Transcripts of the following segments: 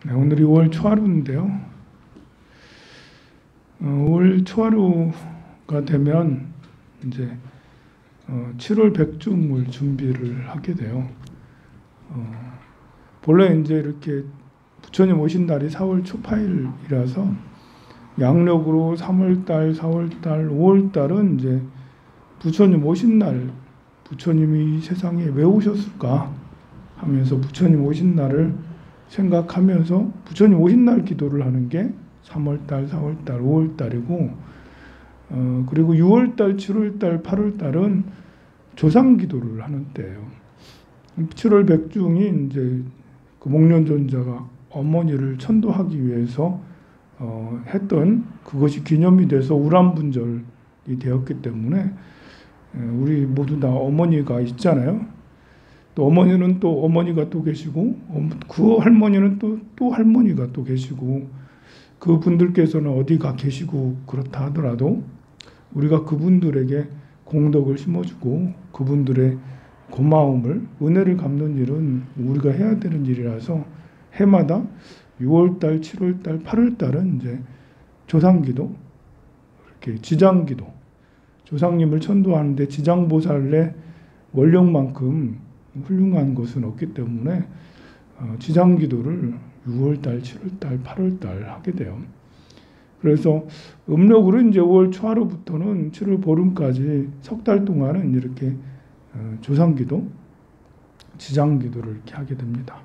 네, 오늘이 5월 초하루인데요. 5월 초하루가 되면 이제 7월 백중을 준비를 하게 돼요. 본래 이제 이렇게 부처님 오신 날이 4월 초파일이라서 양력으로 3월달, 4월달, 5월달은 이제 부처님 오신 날, 부처님이 이 세상에 왜 오셨을까 하면서 부처님 오신 날을 생각하면서 부처님 오신 날 기도를 하는 게 3월달, 4월달, 5월달이고, 그리고 6월달, 7월달, 8월달은 조상 기도를 하는 때예요. 7월 백중이 이제 그 목련존자가 어머니를 천도하기 위해서 했던 그것이 기념이 돼서 우람분절이 되었기 때문에 우리 모두 다 어머니가 있잖아요. 또 어머니는 또 어머니가 또 계시고 그 할머니는 또 할머니가 또 계시고 그 분들께서는 어디가 계시고 그렇다 하더라도 우리가 그분들에게 공덕을 심어주고 그분들의 고마움을 은혜를 갚는 일은 우리가 해야 되는 일이라서 해마다 6월달, 7월달, 8월달은 이제 조상기도, 이렇게 지장기도, 조상님을 천도하는데 지장보살의 원력만큼 훌륭한 것은 없기 때문에 지장기도를 6월달, 7월달, 8월달 하게 돼요. 그래서 음력으로 이제 5월 초하루부터는 7월 보름까지 석 달 동안은 이렇게 조상기도, 지장기도를 이렇게 하게 됩니다.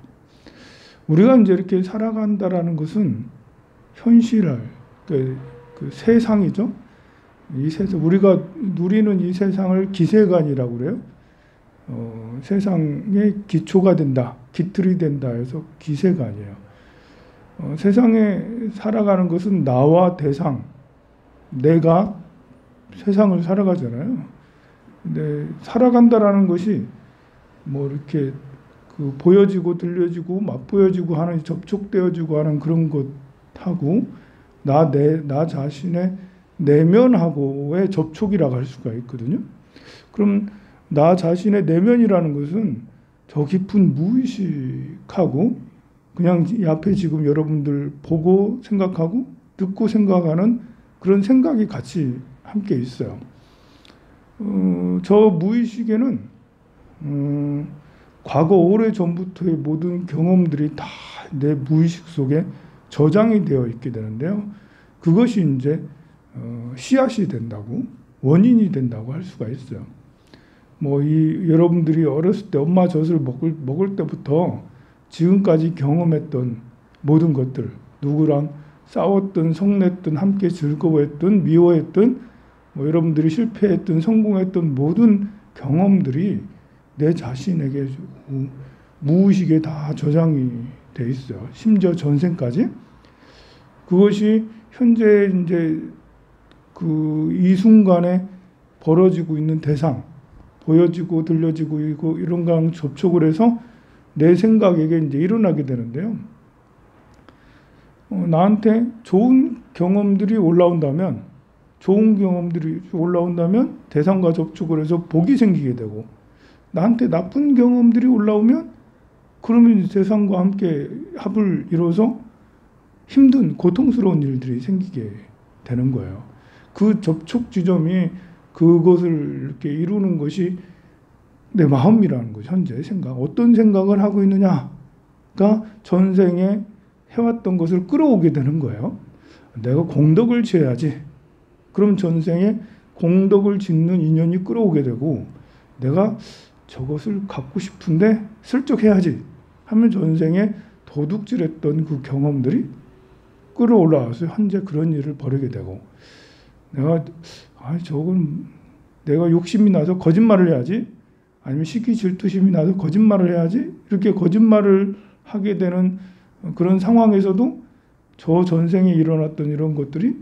우리가 이제 이렇게 살아간다라는 것은 현실할 그 세상이죠. 이 세상 우리가 누리는 이 세상을 기세관이라고 그래요. 세상의 기초가 된다, 기틀이 된다 해서 기세관이에요. 세상에 살아가는 것은 나와 대상, 내가 세상을 살아가잖아요. 근데 살아간다라는 것이 뭐 이렇게 그 보여지고 들려지고 맛보여지고 하는 접촉되어지고 하는 그런 것하고 나 자신의 내면하고의 접촉이라고 할 수가 있거든요. 그럼 나 자신의 내면이라는 것은 저 깊은 무의식하고 그냥 이 앞에 지금 여러분들 보고 생각하고 듣고 생각하는 그런 생각이 같이 함께 있어요. 저 무의식에는 과거 오래전부터의 모든 경험들이 다 내 무의식 속에 저장이 되어 있게 되는데요. 그것이 이제 씨앗이 된다고, 원인이 된다고 할 수가 있어요. 뭐 여러분들이 어렸을 때 엄마 젖을 먹을 때부터 지금까지 경험했던 모든 것들, 누구랑 싸웠든 성냈든 함께 즐거워했든 미워했든 뭐 여러분들이 실패했든 성공했던 모든 경험들이 내 자신에게 무의식에 다 저장이 돼 있어요. 심지어 전생까지. 그것이 현재 이제 이 순간에 벌어지고 있는 대상, 보여지고 들려지고 이런 거랑 접촉을 해서 내 생각에게 이제 일어나게 되는데요. 나한테 좋은 경험들이 올라온다면 대상과 접촉을 해서 복이 생기게 되고, 나한테 나쁜 경험들이 올라오면 그러면 대상과 함께 합을 이뤄서 힘든 고통스러운 일들이 생기게 되는 거예요. 그 접촉 지점이 그것을 이렇게 이루는 것이 내 마음이라는 거죠. 현재 생각. 어떤 생각을 하고 있느냐가 전생에 해왔던 것을 끌어오게 되는 거예요. 내가 공덕을 지어야지. 그럼 전생에 공덕을 짓는 인연이 끌어오게 되고, 내가 저것을 갖고 싶은데 슬쩍 해야지 하면 전생에 도둑질했던 그 경험들이 끌어올라와서 현재 그런 일을 벌이게 되고, 내가 욕심이 나서 거짓말을 해야지, 아니면 시기 질투심이 나서 거짓말을 해야지, 이렇게 거짓말을 하게 되는 그런 상황에서도 저 전생에 일어났던 이런 것들이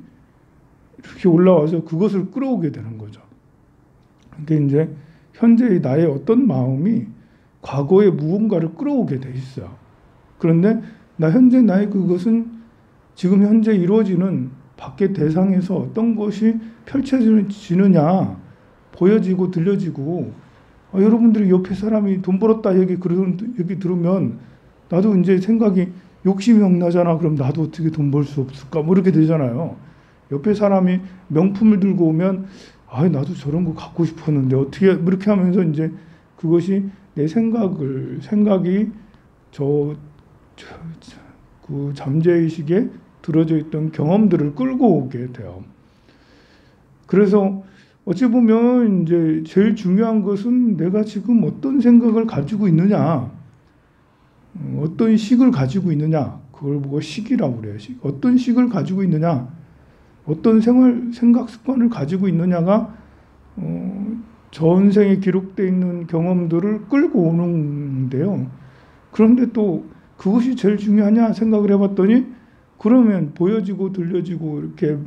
이렇게 올라와서 그것을 끌어오게 되는 거죠. 근데 이제 현재의 나의 어떤 마음이 과거의 무언가를 끌어오게 돼 있어요. 그런데 현재 나의 그것은 지금 현재 이루어지는 밖의 대상에서 어떤 것이 펼쳐지느냐, 보여지고 들려지고, 여러분들이 옆에 사람이 돈 벌었다 얘기 들으면 나도 이제 생각이 욕심이 억나잖아. 그럼 나도 어떻게 돈 벌 수 없을까? 뭐 이렇게 되잖아요. 옆에 사람이 명품을 들고 오면 아, 나도 저런 거 갖고 싶었는데 어떻게 뭐 이렇게 하면서 이제 그것이 내 생각이 그 잠재의식에 들어져 있던 경험들을 끌고 오게 돼요. 그래서 어찌 보면 이제 제일 중요한 것은 내가 지금 어떤 생각을 가지고 있느냐, 어떤 식을 가지고 있느냐, 그걸 보고 식이라고 그래요. 어떤 식을 가지고 있느냐, 어떤 생각 습관을 가지고 있느냐가 전생에 기록되어 있는 경험들을 끌고 오는데요. 그런데 또 그것이 제일 중요하냐 생각을 해봤더니 그러면 보여지고 들려지고 이렇게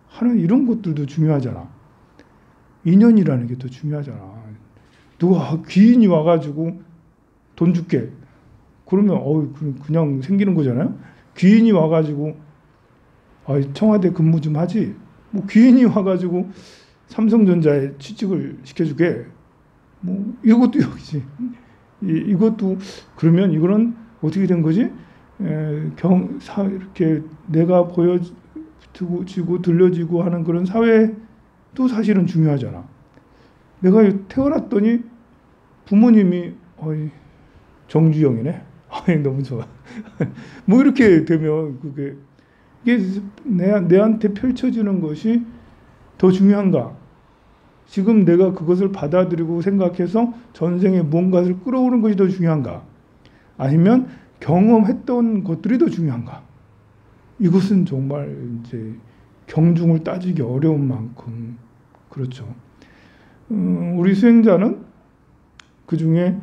하는 이런 것들도 중요하잖아. 인연이라는 게 더 중요하잖아. 누가 귀인이 와가지고 돈 줄게. 그러면 그냥 생기는 거잖아요. 귀인이 와가지고 청와대 근무 좀 하지. 뭐 귀인이 와가지고 삼성전자에 취직을 시켜주게. 뭐 이것도 여기지. 이것도 그러면 이거는 어떻게 된 거지? 이렇게 내가 보여지고 들려지고 하는 그런 사회도 사실은 중요하잖아. 내가 태어났더니 부모님이 정주영이네. 너무 좋아. 뭐 이렇게 되면 이게 내한테 펼쳐지는 것이 더 중요한가? 지금 내가 그것을 받아들이고 생각해서 전생에 무언가를 끌어오는 것이 더 중요한가? 아니면 경험했던 것들이 더 중요한가? 이것은 정말 이제 경중을 따지기 어려운 만큼 그렇죠. 우리 수행자는 그 중에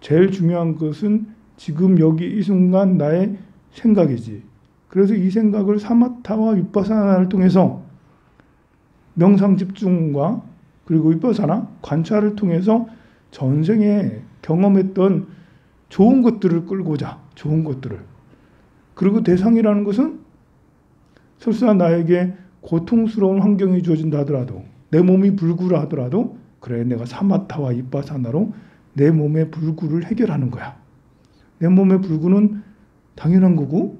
제일 중요한 것은 지금 여기 이 순간 나의 생각이지. 그래서 이 생각을 사마타와 위파사나를 통해서 명상 집중과 그리고 위파사나 관찰을 통해서 전생에 경험했던 좋은 것들을 끌고자. 좋은 것들을. 그리고 대상이라는 것은 설사 나에게 고통스러운 환경이 주어진다 하더라도 내 몸이 불구라 하더라도 그래 내가 사마타와 위파사나로 내 몸의 불구를 해결하는 거야. 내 몸의 불구는 당연한 거고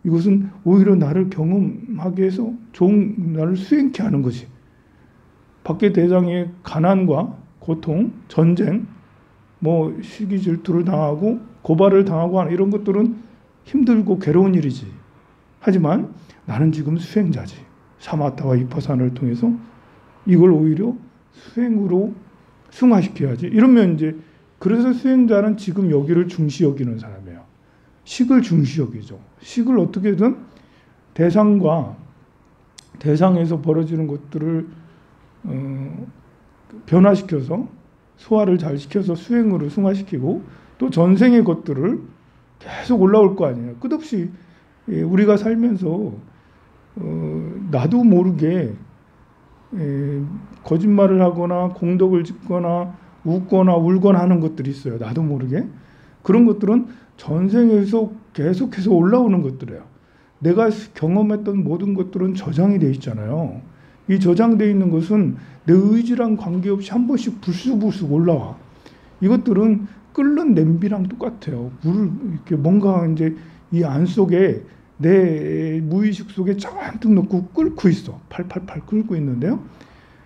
이것은 오히려 나를 경험하게 해서 좋은 나를 수행케 하는 것이. 밖에 대상의 가난과 고통, 전쟁, 뭐 시기 질투를 당하고 고발을 당하고 하는 이런 것들은 힘들고 괴로운 일이지. 하지만 나는 지금 수행자지. 사마타와 위파사나를 통해서 이걸 오히려 수행으로 승화시켜야지. 이러면 이제 그래서 수행자는 지금 여기를 중시 여기는 사람이에요. 식을 중시 여기죠. 식을 어떻게든 대상에서 벌어지는 것들을 변화시켜서 소화를 잘 시켜서 수행으로 승화시키고 또 전생의 것들을 계속 올라올 거 아니에요. 끝없이 우리가 살면서 나도 모르게 거짓말을 하거나 공덕을 짓거나 웃거나 울거나 하는 것들이 있어요. 나도 모르게. 그런 것들은 전생에서 계속해서 올라오는 것들이에요. 내가 경험했던 모든 것들은 저장이 돼 있잖아요. 이 저장되어 있는 것은 내 의지랑 관계없이 한 번씩 불쑥불쑥 올라와. 이것들은 끓는 냄비랑 똑같아요. 물을 이렇게 뭔가 이제 이 안 속에 내 무의식 속에 잔뜩 넣고 끓고 있어. 팔팔팔 끓고 있는데요.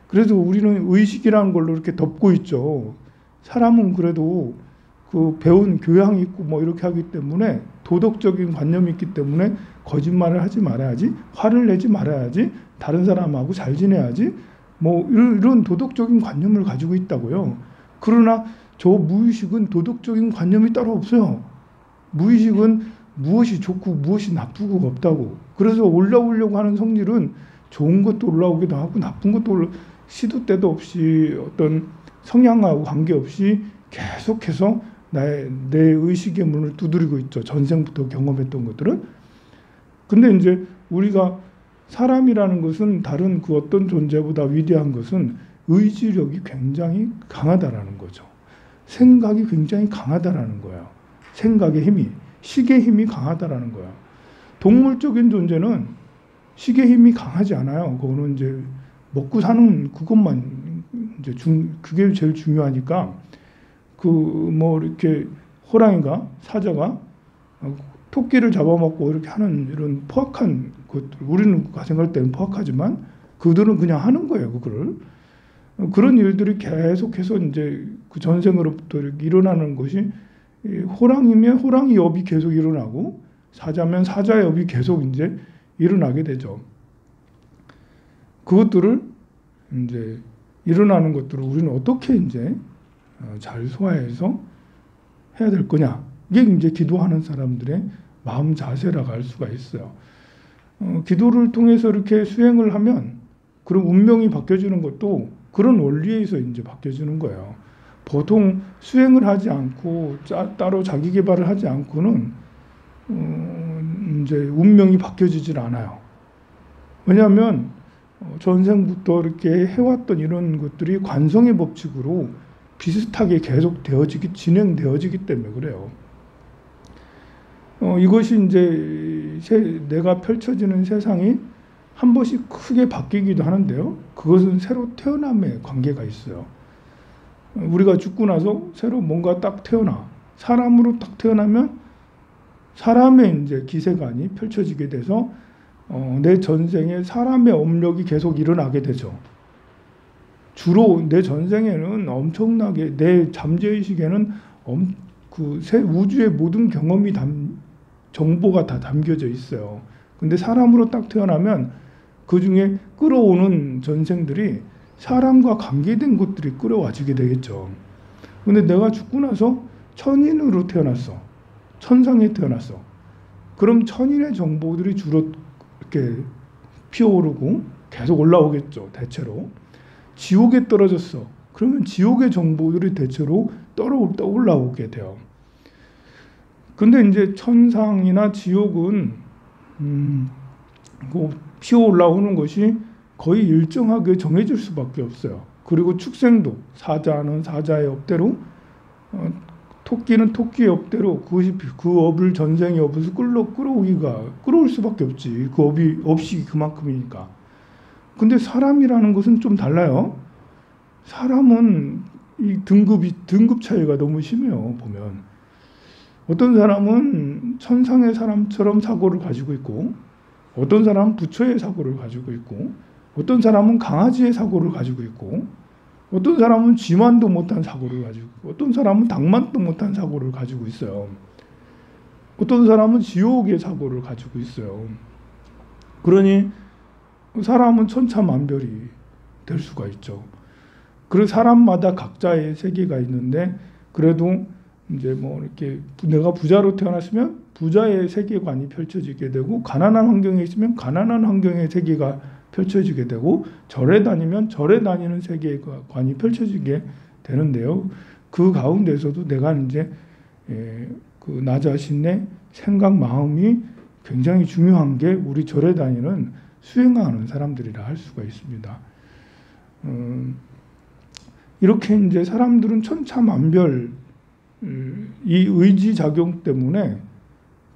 그래서 우리는 의식이라는 걸로 이렇게 덮고 있죠. 사람은 그래도 그 배운 교양이 있고 뭐 이렇게 하기 때문에 도덕적인 관념이 있기 때문에 거짓말을 하지 말아야지, 화를 내지 말아야지, 다른 사람하고 잘 지내야지, 뭐 이런 도덕적인 관념을 가지고 있다고요. 그러나 저 무의식은 도덕적인 관념이 따로 없어요. 무의식은 무엇이 좋고 무엇이 나쁘고 없다고. 그래서 올라오려고 하는 성질은 좋은 것도 올라오기도 하고 나쁜 것도 시도 때도 없이 어떤 성향하고 관계없이 계속해서 내 의식의 문을 두드리고 있죠. 전생부터 경험했던 것들은. 근데 이제 우리가 사람이라는 것은 다른 그 어떤 존재보다 위대한 것은 의지력이 굉장히 강하다라는 거죠. 생각이 굉장히 강하다라는 거예요. 생각의 힘이, 식의 힘이 강하다라는 거예요. 동물적인 존재는 식의 힘이 강하지 않아요. 그거는 이제 먹고 사는 그것만 이제 그게 제일 중요하니까 그 뭐 이렇게 호랑이가 사자가 토끼를 잡아먹고 이렇게 하는 이런 포악한 것들, 우리는 생각할 때는 포악하지만 그들은 그냥 하는 거예요, 그거를. 그런 일들이 계속해서 이제 그 전생으로부터 이렇게 일어나는 것이, 호랑이면 호랑이 업이 계속 일어나고 사자면 사자의 업이 계속 이제 일어나게 되죠. 그것들을 이제 일어나는 것들을 우리는 어떻게 이제 잘 소화해서 해야 될 거냐. 이게 이제 기도하는 사람들의 마음 자세라고 할 수가 있어요. 기도를 통해서 이렇게 수행을 하면 그런 운명이 바뀌어지는 것도 그런 원리에서 이제 바뀌어지는 거예요. 보통 수행을 하지 않고 따로 자기 개발을 하지 않고는 이제 운명이 바뀌어지질 않아요. 왜냐하면 전생부터 이렇게 해왔던 이런 것들이 관성의 법칙으로 비슷하게 계속 진행되어지기 때문에 그래요. 이것이 이제 내가 펼쳐지는 세상이 한 번씩 크게 바뀌기도 하는데요. 그것은 새로 태어남에 관계가 있어요. 우리가 죽고 나서 새로 뭔가 딱 태어나, 사람으로 딱 태어나면 사람의 이제 기세관이 펼쳐지게 돼서 내 전생에 사람의 업력이 계속 일어나게 되죠. 주로 내 전생에는 엄청나게, 내 잠재의식에는 그 새 우주의 모든 경험이 정보가 다 담겨져 있어요. 근데 사람으로 딱 태어나면 그 중에 끌어오는 전생들이 사람과 관계된 것들이 끌어와지게 되겠죠. 근데 내가 죽고 나서 천인으로 태어났어. 천상에 태어났어. 그럼 천인의 정보들이 주로 이렇게 피어오르고 계속 올라오겠죠. 대체로. 지옥에 떨어졌어. 그러면 지옥의 정보들이 대체로 올라오게 돼요. 근데 이제 천상이나 지옥은 피어 올라오는 것이 거의 일정하게 정해질 수밖에 없어요. 그리고 축생도 사자는 사자의 업대로, 토끼는 토끼의 업대로 그것이 그 업을 전생의 업에서 끌어올 수밖에 없지. 그 업이 그만큼이니까. 근데 사람이라는 것은 좀 달라요. 사람은 이 등급 차이가 너무 심해요. 보면 어떤 사람은 천상의 사람처럼 사고를 가지고 있고, 어떤 사람은 부처의 사고를 가지고 있고, 어떤 사람은 강아지의 사고를 가지고 있고, 어떤 사람은 쥐만도 못한 사고를 가지고 있고, 어떤 사람은 닭만도 못한 사고를 가지고 있어요. 어떤 사람은 지옥의 사고를 가지고 있어요. 그러니 사람은 천차만별이 될 수가 있죠. 그리고 사람마다 각자의 세계가 있는데, 그래도 이제 뭐 이렇게 내가 부자로 태어났으면 부자의 세계관이 펼쳐지게 되고, 가난한 환경에 있으면 가난한 환경의 세계가 펼쳐지게 되고, 절에 다니면 절에 다니는 세계관이 펼쳐지게 되는데요. 그 가운데서도 내가 이제 그 나 자신의 생각, 마음이 굉장히 중요한 게 우리 절에 다니는 수행하는 사람들이라 할 수가 있습니다. 이렇게 이제 사람들은 천차만별, 이 의지 작용 때문에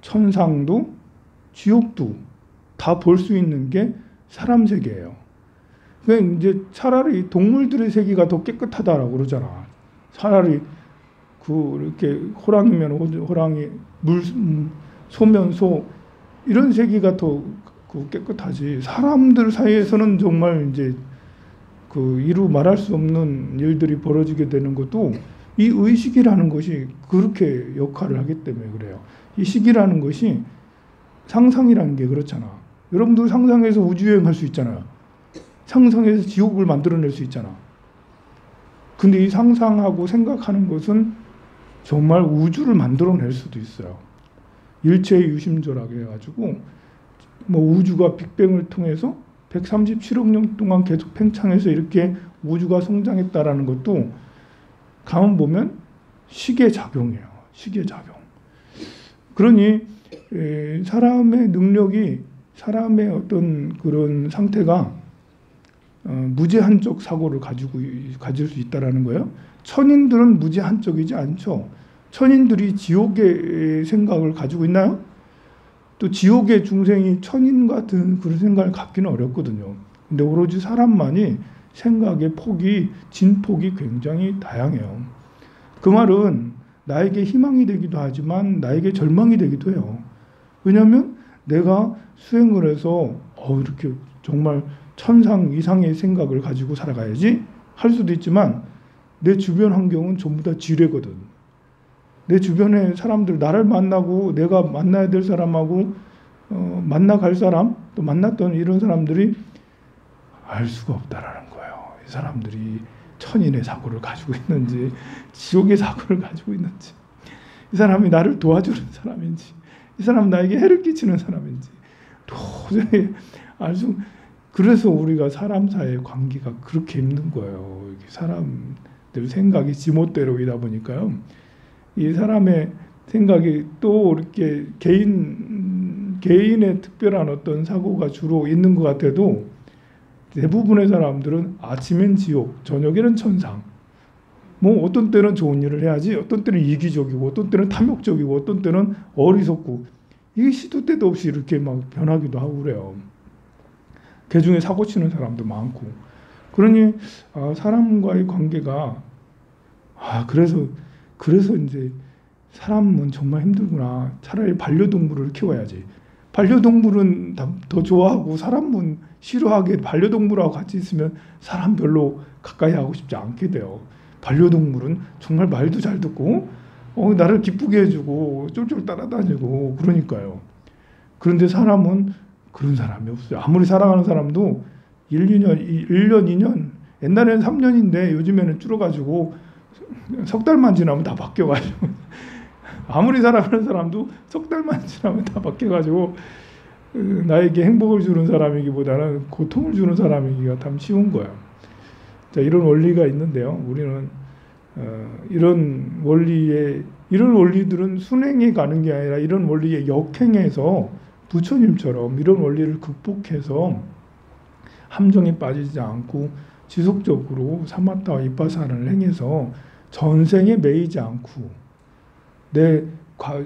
천상도 지옥도 다 볼 수 있는 게 사람 세계예요. 그러니까 이제 차라리 동물들의 세계가 더 깨끗하다라고 그러잖아. 차라리 이렇게 호랑이면 호랑이, 소면 소, 이런 세계가 더 깨끗하지. 사람들 사이에서는 정말 이제 이루 말할 수 없는 일들이 벌어지게 되는 것도 이 의식이라는 것이 그렇게 역할을 하기 때문에 그래요. 이 식이라는 것이, 상상이라는 게 그렇잖아. 여러분도 상상해서 우주여행할 수 있잖아요. 상상해서 지옥을 만들어낼 수 있잖아. 근데 이 상상하고 생각하는 것은 정말 우주를 만들어낼 수도 있어요. 일체의 유심조라고 해가지고 뭐 우주가 빅뱅을 통해서 137억 년 동안 계속 팽창해서 이렇게 우주가 성장했다라는 것도 가만 보면 식의 작용이에요. 식의 작용. 그러니 사람의 능력이, 사람의 어떤 그런 상태가 무제한적 사고를 가질 수 있다라는 거예요. 천인들은 무제한적이지 않죠. 천인들이 지옥의 생각을 가지고 있나요? 또 지옥의 중생이 천인 같은 그런 생각을 갖기는 어렵거든요. 근데 오로지 사람만이 생각의 폭이, 진폭이 굉장히 다양해요. 그 말은 나에게 희망이 되기도 하지만 나에게 절망이 되기도 해요. 왜냐하면 내가 수행을 해서 이렇게 정말 천상 이상의 생각을 가지고 살아가야지 할 수도 있지만 내 주변 환경은 전부 다 지뢰거든. 내 주변의 사람들, 나를 만나고 내가 만나야 될 사람하고 만나갈 사람, 또 만났던 이런 사람들이 알 수가 없다라는 거예요. 이 사람들이 천인의 사고를 가지고 있는지 지옥의 사고를 가지고 있는지, 이 사람이 나를 도와주는 사람인지, 이 사람은 나에게 해를 끼치는 사람인지 도저히 알 수. 그래서 우리가 사람 사이의 관계가 그렇게 힘든 거예요. 사람들 생각이 지멋대로이다 보니까요. 이 사람의 생각이 또 이렇게 개인의 특별한 어떤 사고가 주로 있는 것 같아도 대부분의 사람들은 아침엔 지옥, 저녁에는 천상. 뭐 어떤 때는 좋은 일을 해야지, 어떤 때는 이기적이고, 어떤 때는 탐욕적이고, 어떤 때는 어리석고, 이게 시도 때도 없이 이렇게 막 변하기도 하고 그래요. 그 중에 사고 치는 사람도 많고. 그러니 사람과의 관계가 그래서 이제 사람은 정말 힘들구나. 차라리 반려동물을 키워야지. 반려동물은 더 좋아하고 사람은 싫어하게, 반려동물하고 같이 있으면 사람 별로 가까이 하고 싶지 않게 돼요. 반려동물은 정말 말도 잘 듣고 나를 기쁘게 해주고 쫄쫄 따라다니고 그러니까요. 그런데 사람은 그런 사람이 없어요. 아무리 사랑하는 사람도 1년, 2년, 옛날에는 3년인데 요즘에는 줄어가지고 석 달만 지나면 다 바뀌어가지고 아무리 사랑하는 사람도 석 달만 지나면 다 바뀌어가지고 나에게 행복을 주는 사람이기보다는 고통을 주는 사람이기가 참 쉬운 거예요. 자, 이런 원리가 있는데요. 우리는 이런 원리들은 순행에 가는 게 아니라 이런 원리에 역행해서 부처님처럼 이런 원리를 극복해서 함정에 빠지지 않고 지속적으로 사마타와 이빠사나를 행해서 전생에 매이지 않고 내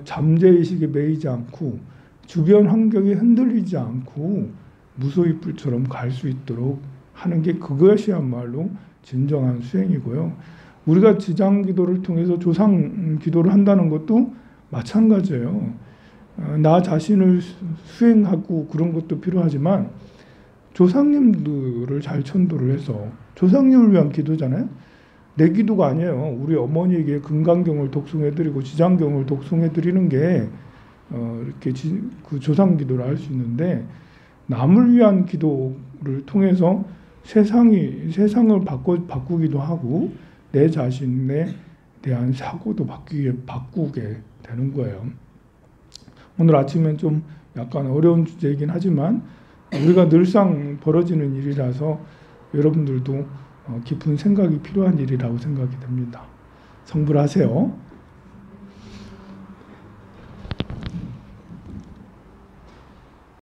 잠재의식에 매이지 않고 주변 환경에 흔들리지 않고 무소유불처럼 갈 수 있도록 하는 게 그것이야말로 진정한 수행이고요. 우리가 지장기도를 통해서 조상기도를 한다는 것도 마찬가지예요. 나 자신을 수행하고 그런 것도 필요하지만 조상님들을 잘 천도를 해서, 조상님을 위한 기도잖아요. 내 기도가 아니에요. 우리 어머니에게 금강경을 독송해드리고 지장경을 독송해드리는 게 이렇게 그 조상기도를 할 수 있는데, 남을 위한 기도를 통해서 세상을 바꾸기도 하고 내 자신에 대한 사고도 바꾸게 되는 거예요. 오늘 아침엔 좀 약간 어려운 주제이긴 하지만 우리가 늘상 벌어지는 일이라서 여러분들도 깊은 생각이 필요한 일이라고 생각이 됩니다. 성불하세요.